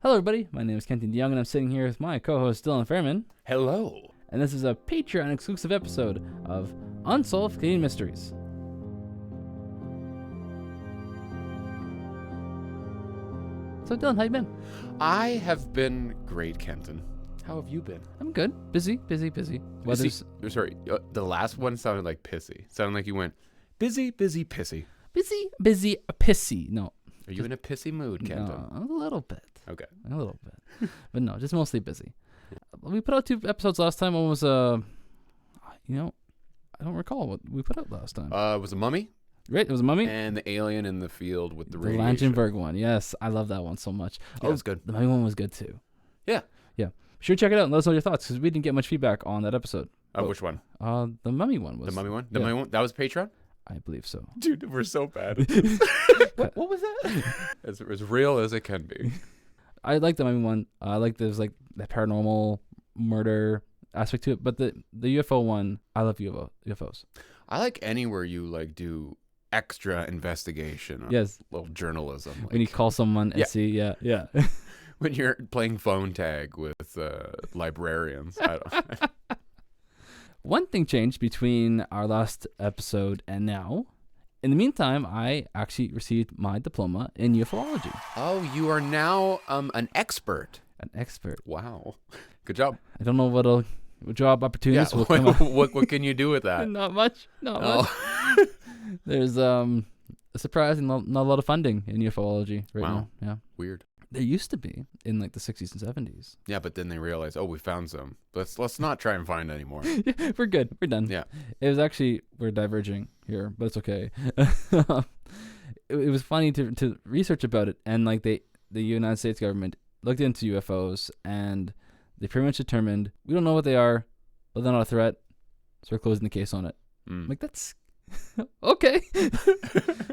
Hello, everybody. My name is Kenton DeYoung, and I'm sitting here with my co-host Dylan Fairman. Hello. And this is a Patreon exclusive episode of Unsolved Canadian Mysteries. So, Dylan, how you been? I have been great, Kenton. How have you been? I'm good. Busy. Weather's Sorry, the last one sounded like pissy. Sounded like you went busy, pissy. busy, pissy. No. Are you in a pissy mood, Kenton? No, a little bit. Okay. A little bit. But no, just mostly busy. We put out 2 episodes last time. One was, I don't recall what we put out last time. It was a mummy. Right, it was a mummy. And the alien in the field with the The radiation. Langenberg one. Yes, I love that one so much. Yeah, it was good. The mummy one was good too. Yeah. Sure, check it out and let us know your thoughts because we didn't get much feedback on that episode. Which one? The mummy one was. The mummy one? Yeah. Mummy one? That was Patreon? I believe so. Dude, we're so bad. What was that? It's as real as it can be. I like the mummy one. I like there's like the paranormal murder aspect to it, but the UFO one, I love UFOs. I like anywhere you like do extra investigation. Yes. Little journalism. Like, When you call someone and Yeah. see, yeah. when you're playing phone tag with librarians. I don't. One thing changed between our last episode and now. In the meantime, I actually received my diploma in ufology. Oh, you are now an expert. An expert. Wow. Good job. I don't know what job opportunities will come up. What can you do with that? Not much. Oh. There's a surprising not a lot of funding in ufology right Wow. now. Yeah. Weird. There used to be in like the 60s and 70s. Yeah, but then they realized, we found some. Let's not try and find any more. We're good. We're done. Yeah. It was actually, we're diverging here, but it's okay. It was funny to research about it, and like the United States government looked into UFOs, and they pretty much determined we don't know what they are, but they're not a threat, so we're closing the case on it. Like, that's okay.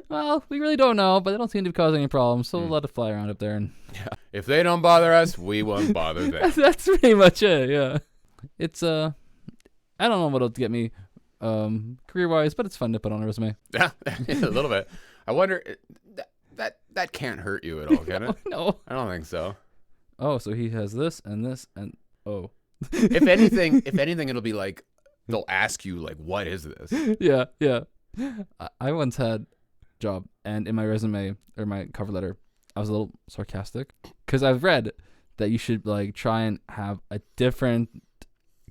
Well, we really don't know, but they don't seem to be causing any problems, so we'll let it fly around up there. And Yeah. If they don't bother us, we won't bother them. that's pretty much it. Yeah, it's I don't know what'll get me career-wise, but it's fun to put on a resume. Yeah, a little bit. I wonder that can't hurt you at all, can it? No. I don't think so. Oh, so he has this and this and oh. If anything, it'll be like they'll ask you like, "What is this?" Yeah. I once had a job, and in my resume or my cover letter, I was a little sarcastic because I've read that you should like try and have a different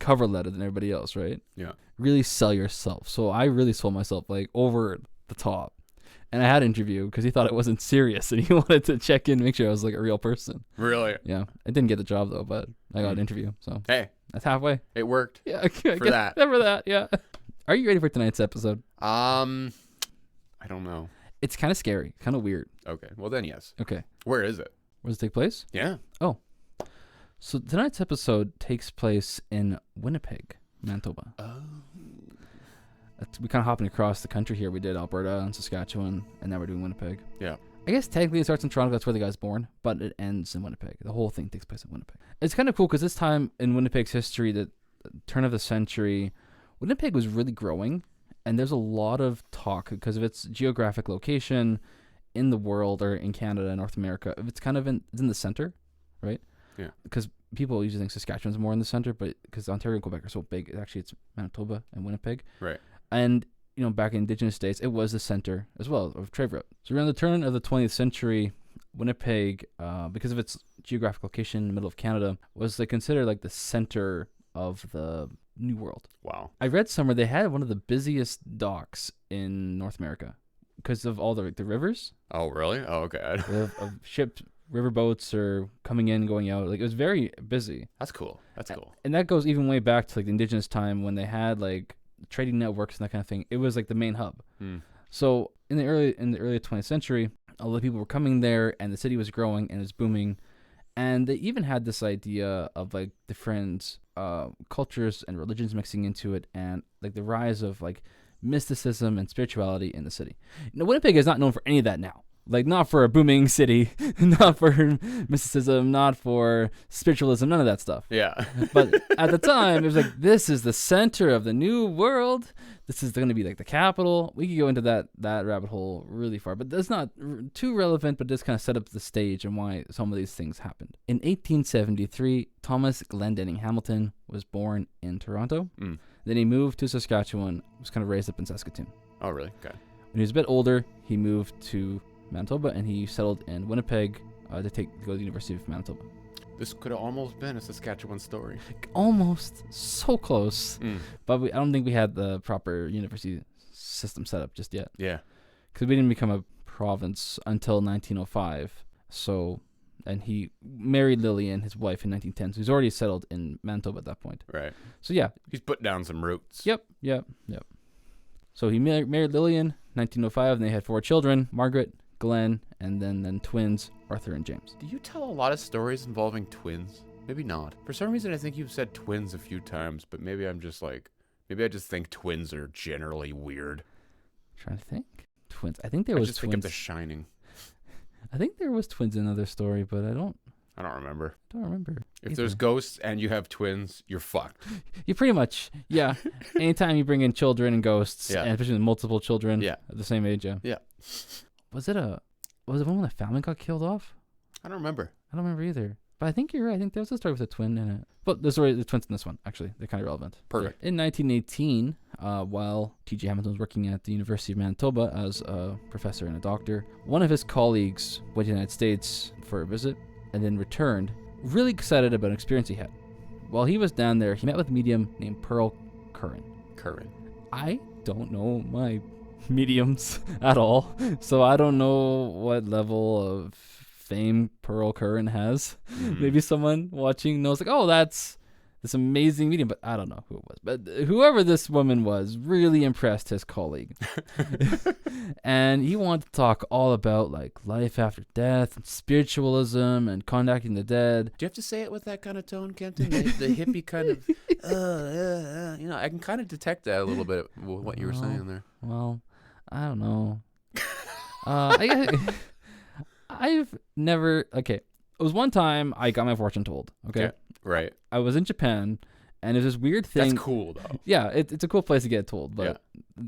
cover letter than everybody else, right? Yeah. Really sell yourself. So I really sold myself like over the top. And I had an interview because he thought it wasn't serious and he wanted to check in, make sure I was like a real person. Really? Yeah. I didn't get the job though, but I got an interview. So Hey, that's halfway. it worked. Yeah. Okay, For that. For that. Yeah. Are you ready for tonight's episode? I don't know. It's kind of scary, kind of weird. Okay. Well, then yes. Okay. Where is it? Where does it take place? Yeah. So tonight's episode takes place in Winnipeg, Manitoba. Oh. We kind of hopping across the country here. We did Alberta and Saskatchewan, and now we're doing Winnipeg. Yeah. I guess technically it starts in Toronto. That's where the guy's born, but it ends in Winnipeg. The whole thing takes place in Winnipeg. It's kind of cool because this time in Winnipeg's history, the turn of the century, Winnipeg was really growing, and there's a lot of talk because of its geographic location in the world or in Canada and North America. It's kind of it's in the center, right? Yeah. Because people usually think Saskatchewan's more in the center, but because Ontario and Quebec are so big, actually it's Manitoba and Winnipeg. Right. And, back in Indigenous days, it was the center as well of trade route. So around the turn of the 20th century, Winnipeg, because of its geographic location in the middle of Canada, was considered like the center of the New World. Wow. I read somewhere they had one of the busiest docks in North America because of all the rivers. Oh, really? Oh, okay. of ships, river boats are coming in, going out. Like, it was very busy. That's cool. That's cool. And that goes even way back to like the Indigenous time when they had like trading networks and that kind of thing. It was like the main hub. So in the early 20th century, a lot of people were coming there, and the city was growing and it was booming. And they even had this idea of like different cultures and religions mixing into it, and like the rise of like mysticism and spirituality in the city. Now, Winnipeg is not known for any of that now. Like, not for a booming city, not for mysticism, not for spiritualism, none of that stuff. Yeah. But at the time, it was like, this is the center of the new world. This is going to be like the capital. We could go into that rabbit hole really far, but that's not too relevant, but just kind of set up the stage and why some of these things happened. In 1873, Thomas Glendenning Hamilton was born in Toronto. Mm. Then he moved to Saskatchewan, was kind of raised up in Saskatoon. Oh, really? Okay. When he was a bit older, he moved to Manitoba, and he settled in Winnipeg to go to the University of Manitoba. This could have almost been a Saskatchewan story. Almost. So close. Mm. But I don't think we had the proper university system set up just yet. Yeah. Because we didn't become a province until 1905. So, and he married Lillian, his wife, in 1910. So he's already settled in Manitoba at that point. Right. So yeah. He's put down some roots. Yep. So he married Lillian, 1905, and they had 4 children, Margaret, Glenn, and then twins, Arthur and James. Do you tell a lot of stories involving twins? Maybe not. For some reason, I think you've said twins a few times, but maybe I just think twins are generally weird. Trying to think. Twins. I think there I was just twins. think of The Shining. I think there was twins in another story, but I don't remember. remember. If either. there's ghosts and you have twins, you're fucked. You pretty much, yeah. Anytime you bring in children and ghosts, Yeah. and especially multiple children Yeah. at the same age, yeah. Yeah. Was it one when the family got killed off? I don't remember. I don't remember either. But I think you're right. I think there was a story with a twin in it. But the twins in this one, actually. They're kind of relevant. Perfect. In 1918, while T.J. Hamilton was working at the University of Manitoba as a professor and a doctor, one of his colleagues went to the United States for a visit and then returned, really excited about an experience he had. While he was down there, he met with a medium named Pearl Curran. I don't know my mediums at all, so I don't know what level of fame Pearl Curran has. Mm-hmm. Maybe someone watching knows, like, oh, that's this amazing medium, but I don't know who it was. But whoever this woman was really impressed his colleague. And he wanted to talk all about like life after death and spiritualism and contacting the dead. Do you have to say it with that kind of tone, Kenton? The hippie kind of, I can kind of detect that a little bit with what you were saying there. Well, I don't know. I've never, okay. It was one time I got my fortune told, okay? Right. I was in Japan, and there's this weird thing. That's cool, though. Yeah, it's a cool place to get told, but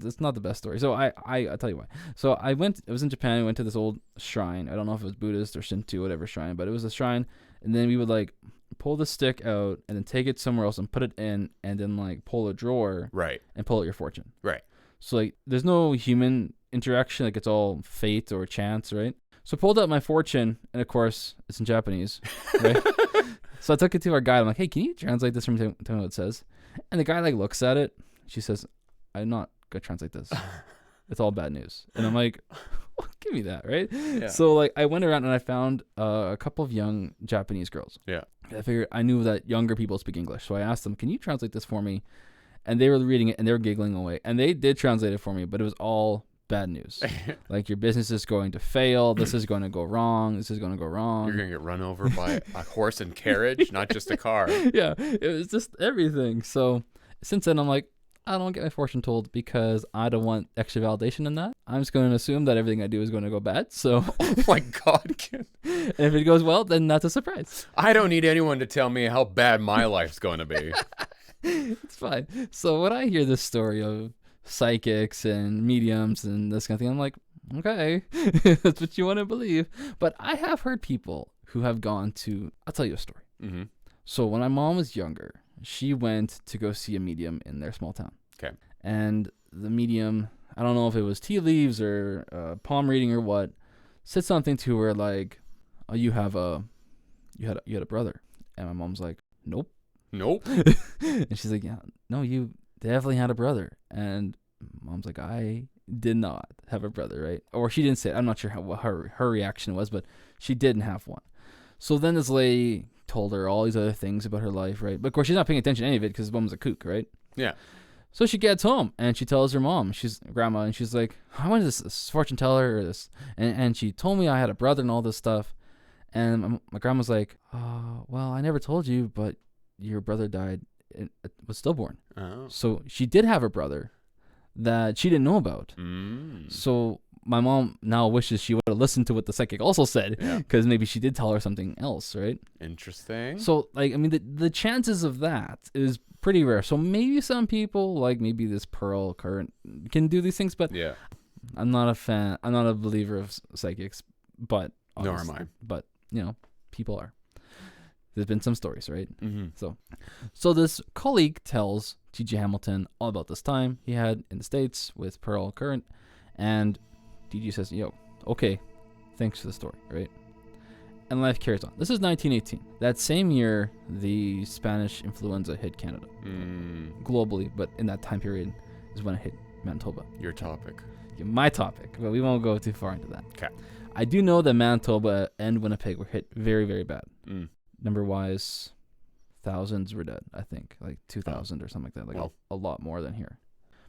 it's not the best story. So I'll tell you why. So I was in Japan, I went to this old shrine. I don't know if it was Buddhist or Shinto, whatever shrine, but it was a shrine, and then we would like pull the stick out and then take it somewhere else and put it in, and then like pull a drawer. Right. And pull out your fortune. Right. So like there's no human interaction, like it's all fate or chance, right? So I pulled out my fortune, and of course, it's in Japanese, right? So I took it to our guide. I'm like, hey, can you translate this for me? Tell me what it says. And the guy like looks at it. She says, I'm not going to translate this. It's all bad news. And I'm like, give me that, right? Yeah. So like I went around and I found a couple of young Japanese girls. Yeah. I figured I knew that younger people speak English. So I asked them, can you translate this for me? And they were reading it and they were giggling away. And they did translate it for me, but it was all bad news. Like, your business is going to fail. This is going to go wrong. This is going to go wrong. You're going to get run over by a horse and carriage, not just a car. Yeah, it was just everything. So since then, I'm like, I don't get my fortune told because I don't want extra validation in that. I'm just going to assume that everything I do is going to go bad. So, oh my God, Ken. And if it goes well, then that's a surprise. I don't need anyone to tell me how bad my life's going to be. It's fine. So when I hear this story of psychics and mediums and this kind of thing, I'm like, okay, that's what you want to believe. But I have heard people who have gone to, I'll tell you a story. Mm-hmm. So when my mom was younger, she went to go see a medium in their small town. Okay. And the medium, I don't know if it was tea leaves or palm reading or what, said something to her like, oh, you had a brother. And my mom's like, nope. And she's like, yeah, no, you definitely had a brother. And mom's like, I did not have a brother, right? Or she didn't say it. I'm not sure what her reaction was, but she didn't have one. So then this lady told her all these other things about her life, right? But of course, she's not paying attention to any of it because mom was a kook, right? Yeah. So she gets home and she tells her mom, she's grandma, and she's like, I went to this fortune teller or this, and she told me I had a brother and all this stuff. And my grandma's like, well, I never told you, but your brother died, was stillborn. Oh. So she did have a brother that she didn't know about. Mm. So my mom now wishes she would have listened to what the psychic also said, Yeah. because maybe she did tell her something else, right? Interesting. So, like, I mean, the chances of that is pretty rare. So maybe some people, like maybe this Pearl Current, can do these things, but Yeah. I'm not a fan. I'm not a believer of psychics, but Nor am obviously- I. But you know, people are. There's been some stories, right? Mm-hmm. So this colleague tells T.G. Hamilton all about this time he had in the States with Pearl Current, and T.G. says, "Yo, okay, thanks for the story," right? And life carries on. This is 1918. That same year, the Spanish Influenza hit Canada globally, but in that time period is when it hit Manitoba. Your topic. My topic, but we won't go too far into that. Okay. I do know that Manitoba and Winnipeg were hit very, very bad. Mm. Number-wise, thousands were dead, I think. Like 2,000 or something like that. Like Well. a lot more than here.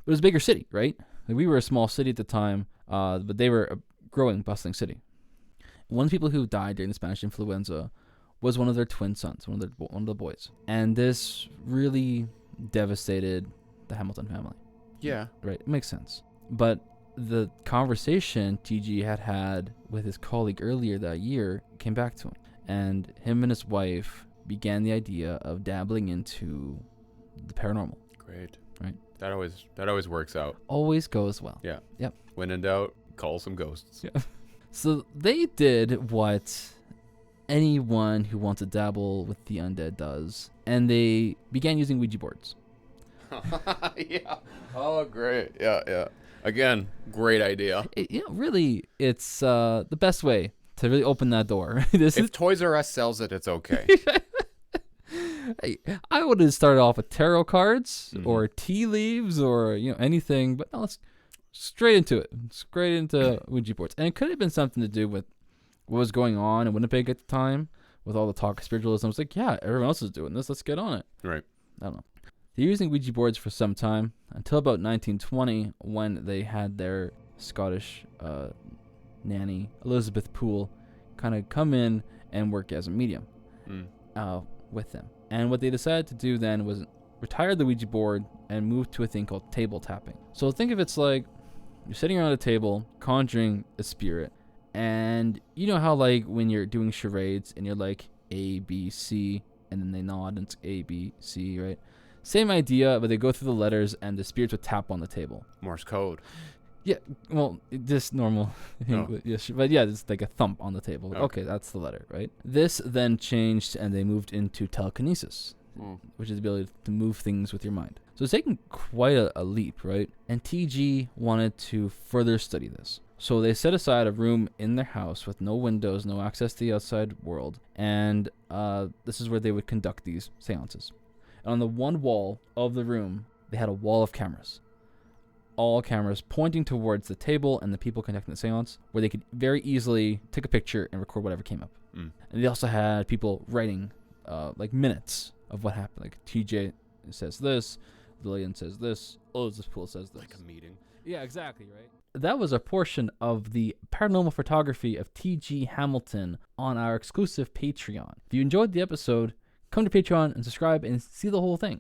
But it was a bigger city, right? Like we were a small city at the time, but they were a growing, bustling city. One of the people who died during the Spanish influenza was one of their twin sons, one of the boys. And this really devastated the Hamilton family. Yeah. Right, it makes sense. But the conversation TG had with his colleague earlier that year came back to him. And him and his wife began the idea of dabbling into the paranormal. Great. Right. That always works out. Always goes well. Yeah. Yep. When in doubt, call some ghosts. Yeah. So they did what anyone who wants to dabble with the undead does. And they began using Ouija boards. Yeah. Oh, great. Yeah, yeah. Again, great idea. Really, it's the best way to really open that door. If Toys R Us sells it, it's okay. I would have started off with tarot cards or tea leaves or anything, but no, let's straight into it. Straight into Ouija boards. And it could have been something to do with what was going on in Winnipeg at the time with all the talk of spiritualism. It's like, yeah, everyone else is doing this. Let's get on it. Right. I don't know. They're using Ouija boards for some time until about 1920 when they had their Scottish nanny, Elizabeth Poole, kind of come in and work as a medium with them. And what they decided to do then was retire the Ouija board and move to a thing called table tapping. So think of it's like you're sitting around a table conjuring a spirit, and you know how like when you're doing charades and you're like A, B, C, and then they nod and it's A, B, C, right? Same idea, but they go through the letters and the spirits would tap on the table. Morse code. Yeah, well, just normal English. But yeah, it's like a thump on the table. Okay, that's the letter, right? This then changed and they moved into telekinesis, which is the ability to move things with your mind. So it's taken quite a leap, right? And TG wanted to further study this. So they set aside a room in their house with no windows, no access to the outside world. And this is where they would conduct these seances. And on the one wall of the room, they had a wall of cameras. All cameras pointing towards the table and the people conducting the seance, where they could very easily take a picture and record whatever came up. And they also had people writing like minutes of what happened. Like TJ says this, Lillian says this, Elizabeth Poole says this. Like a meeting. Yeah, exactly, right? That was a portion of the paranormal photography of T.G. Hamilton on our exclusive Patreon. If you enjoyed the episode, come to Patreon and subscribe and see the whole thing.